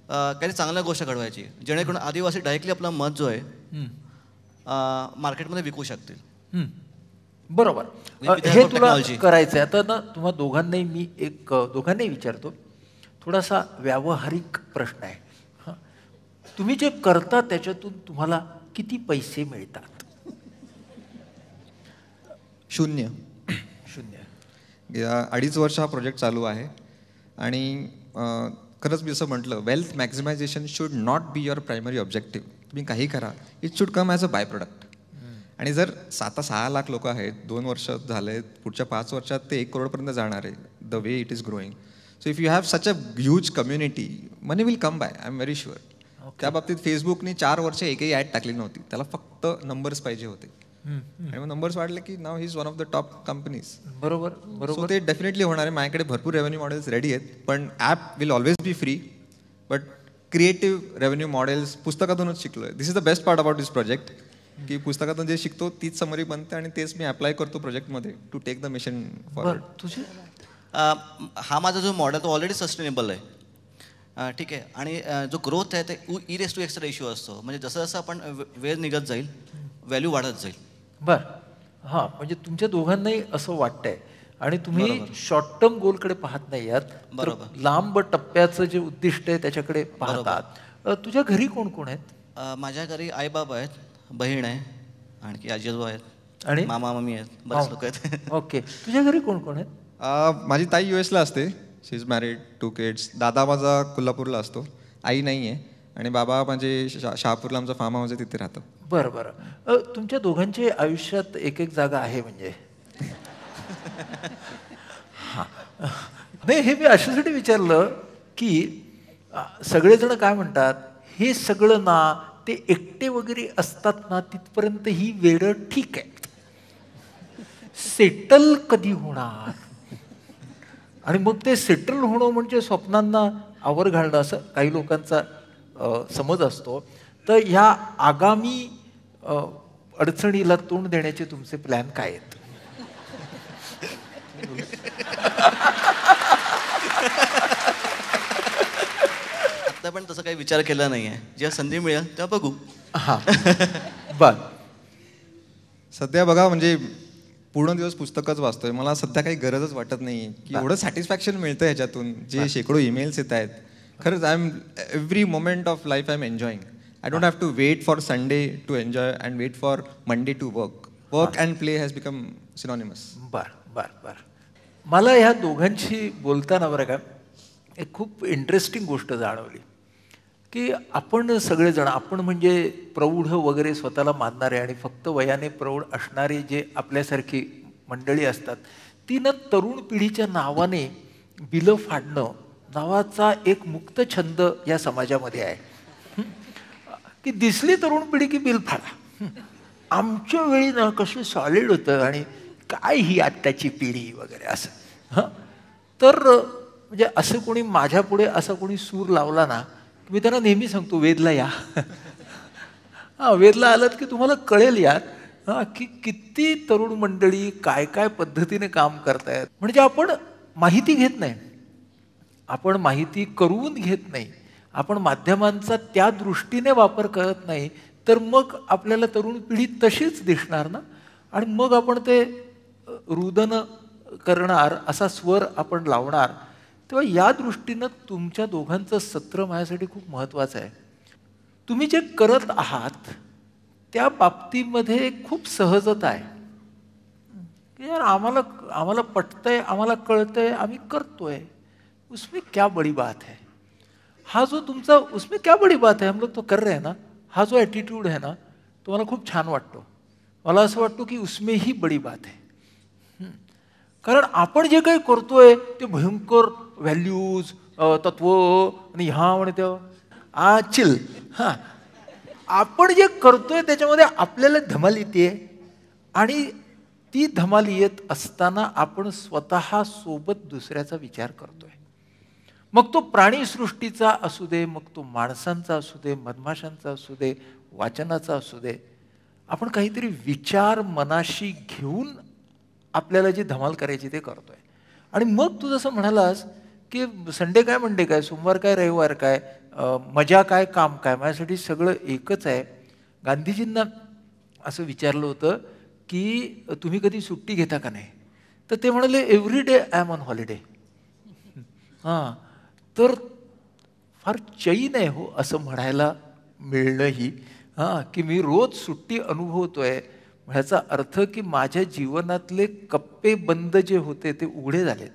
E: काही चांगल्या गोष्ट घडवायची जेणेकरून आदिवासी डायरेक्टली आपलं मत जो आहे मार्केटमध्ये विकू शकतील.
C: बरोबर. हे तुला करायचंय. आता ना तुम्हा दोघांनाही मी दोघांनाही विचारतो, थोडासा व्यावहारिक प्रश्न आहे. तुम्ही जे करता त्याच्यातून तुम्हाला किती पैसे मिळतात?
B: 0.
C: 0.
B: गेल्या 2.5 वर्ष हा प्रोजेक्ट चालू आहे आणि खरंच मी असं म्हटलं, wealth maximisation should not be your primary objective. तुम्ही काही करा, it should come as a byproduct. आणि जर 6 लाख लोक आहेत, 2 वर्ष झाले, पुढच्या 5 वर्षात ते 1 करोडपर्यंत जाणार आहे, the way it is growing. So if you have such a huge community, money will come by, I am very sure. त्या बाबतीत फेसबुकनी 4 वर्ष एकही ॲड टाकली नव्हती, त्याला फक्त नंबर्स पाहिजे होते. आणि मग नंबर्स वाढले की नाव he is one of the top companies.
C: बरोबर बरोबर.
B: सो ते डेफिनेटली होणार आहे. माझ्याकडे भरपूर रेव्हेन्यू मॉडेल्स रेडी आहेत, पण app will always be free. But creative revenue models पुस्तकातूनच शिकलोय. This is the best part about this project, की पुस्तकातून जे शिकतो तीच समरी बनते आणि तेच मी अप्लाय करतो प्रोजेक्टमध्ये to take the mission forward.
C: तुझे
E: हा माझा जो मॉडेल तो ऑलरेडी सस्टेनेबल आहे. ठीक आहे. आणि जो ग्रोथ आहे ते E/X रेशिओ असतो. म्हणजे जसं जसं आपण वेळ निघत जाईल व्हॅल्यू वाढत जाईल.
C: बर. हां, म्हणजे तुमच्या दोघांनाही असं वाटतंय आणि तुम्ही शॉर्ट टर्म गोलकडे पाहत नाही आहात, बरोबर, लांब टप्प्याचं जे उद्दिष्ट आहे त्याच्याकडे पाहतात. तुझ्या घरी कोण कोण आहेत?
E: माझ्या घरी आई बाबा आहेत, बहीण आहे, आणखी आजीआजोबा आहेत
C: आणि
E: मामा मामी आहेत, बरेच लोक आहेत.
C: ओके. तुझ्या घरी कोण कोण आहेत?
B: माझी ताई US ला असते, शी इज मॅरिड, 2 kids. दादा माझा कोल्हापूरला असतो, आई नाही आहे. आणि बाबा म्हणजे शहापूरला आमचा फार्म हाऊस आहे, तिथे राहतो.
C: बरं बरं. तुमच्या दोघांच्या आयुष्यात एक जागा आहे म्हणजे हां, नाही, हे मी अशासाठी विचारलं की सगळेजण काय म्हणतात, हे सगळं ना ते एकटे वगैरे असतात ना तिथपर्यंत ही वेळ ठीक आहे, सेटल कधी होणार? आणि मग ते सेटल होणं म्हणजे स्वप्नांना आवर घालणं असं काही लोकांचा समज असतो. तर ह्या आगामी अडचणीला तोंड देण्याचे तुमचे प्लॅन काय आहेत?
E: आता पण तसं काही विचार केला नाहीये. जेव्हा संधी मिळेल तेव्हा बघू.
C: हा. बर.
B: सध्या बघा, म्हणजे पूर्ण दिवस पुस्तकच वाचतोय. मला सध्या काही गरजच वाटत नाही की एवढं सॅटिस्फॅक्शन मिळतं ह्याच्यातून. जे शेकडो ईमेल्स येत आहेत, खरंच I am every moment of life I am enjoying. I don't have to wait for Sunday to enjoy and wait for Monday to work. Work and play has become synonymous.
C: बर बर बर. मला ह्या दोघांशी बोलताना बरं का एक खूप इंटरेस्टिंग गोष्ट जाणवली की आपण सगळेजण, आपण म्हणजे प्रौढ वगैरे स्वतःला मानणारे आणि फक्त वयाने प्रौढ असणारी जे आपल्यासारखी मंडळी असतात, ती न तरुण पिढीच्या नावाने बिलं फाडणं नावाचा एक मुक्त छंद या समाजामध्ये आहे. की दिसली तरुण पिढी की बिल फाडा. आमच्या वेळी ना कसं सॉलिड होतं आणि काय ही आत्ताची पिढी वगैरे असं. हां, तर म्हणजे असं कोणी माझ्या पुढे असा कोणी सूर लावला ना, मी त्यांना नेहमी सांगतो वेदला या. हां, वेदला आलात की तुम्हाला कळेल यार हां की किती तरुण मंडळी काय काय पद्धतीने काम करतायत. म्हणजे आपण माहिती घेत नाही, आपण माहिती करून घेत नाही, आपण माध्यमांचा त्या दृष्टीने वापर करत नाही, तर मग आपल्याला तरुण पिढी तशीच दिसणार ना. आणि मग आपण ते रुदन करणार, असा स्वर आपण लावणार. तेव्हा या दृष्टीनं तुमच्या दोघांचं सत्र माझ्यासाठी खूप महत्त्वाचं आहे. तुम्ही जे करत आहात त्या बाबतीमध्ये खूप सहजता आहे. यार आम्हाला पटतंय, आम्हाला कळतंय, आम्ही करतोय, उसमें क्या बड़ी बात है. हा जो तुमचा उसमें क्या बड़ी बात है, हम लोग तो कर रहे हैं ना, हा जो ॲटिट्यूड आहे ना तो मला खूप छान वाटतो. मला असं वाटतं की उसमें ही बड़ी बात है. कारण आपण जे काही करतोय ते भयंकर व्हॅल्यूज, तत्व आणि ह्या आणि तेव्हा चिल. हां, आपण जे करतोय त्याच्यामध्ये आपल्याला धमाल येते आणि ती धमाल येत असताना आपण स्वतः सोबत दुसऱ्याचा विचार करतोय. मग तो प्राणीसृष्टीचा असू दे, मग तो माणसांचा असू दे, मधमाशांचा असू दे, वाचनाचा असू दे, आपण काहीतरी विचार मनाशी घेऊन आपल्याला जी धमाल करायची ते करतोय. आणि मग तू जसं म्हणालास की संडे काय मंडे काय, सोमवार काय रविवार काय, मजा काय काम काय, माझ्यासाठी सगळं एकच आहे. गांधीजींना असं विचारलं होतं की तुम्ही कधी सुट्टी घेता का नाही, तर ते म्हणाले every day I am on holiday. हां, तर फार चैन आहे हो असं म्हणायला मिळणंही, हां, की मी रोज सुट्टी अनुभवतोय. ह्याचा अर्थ की माझ्या जीवनातले कप्पे बंद जे होते ते उघडे झाले.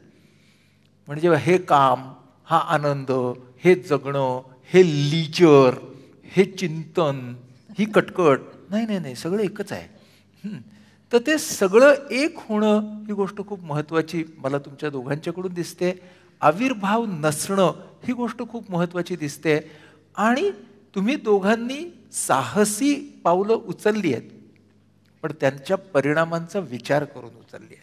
C: म्हणजे हे काम, हा आनंद, हे जगणं, हे लीजर, हे चिंतन, ही कटकट, नाही नाही नाही, सगळं एकच आहे. तर ते सगळं एक होणं ही गोष्ट खूप महत्त्वाची मला तुमच्या दोघांच्याकडून दिसते. आविर्भाव नसणं ही गोष्ट खूप महत्त्वाची दिसते. आणि तुम्ही दोघांनी साहसी पावलं उचलली आहेत, पण त्यांच्या परिणामांचा विचार करून उचलली आहेत.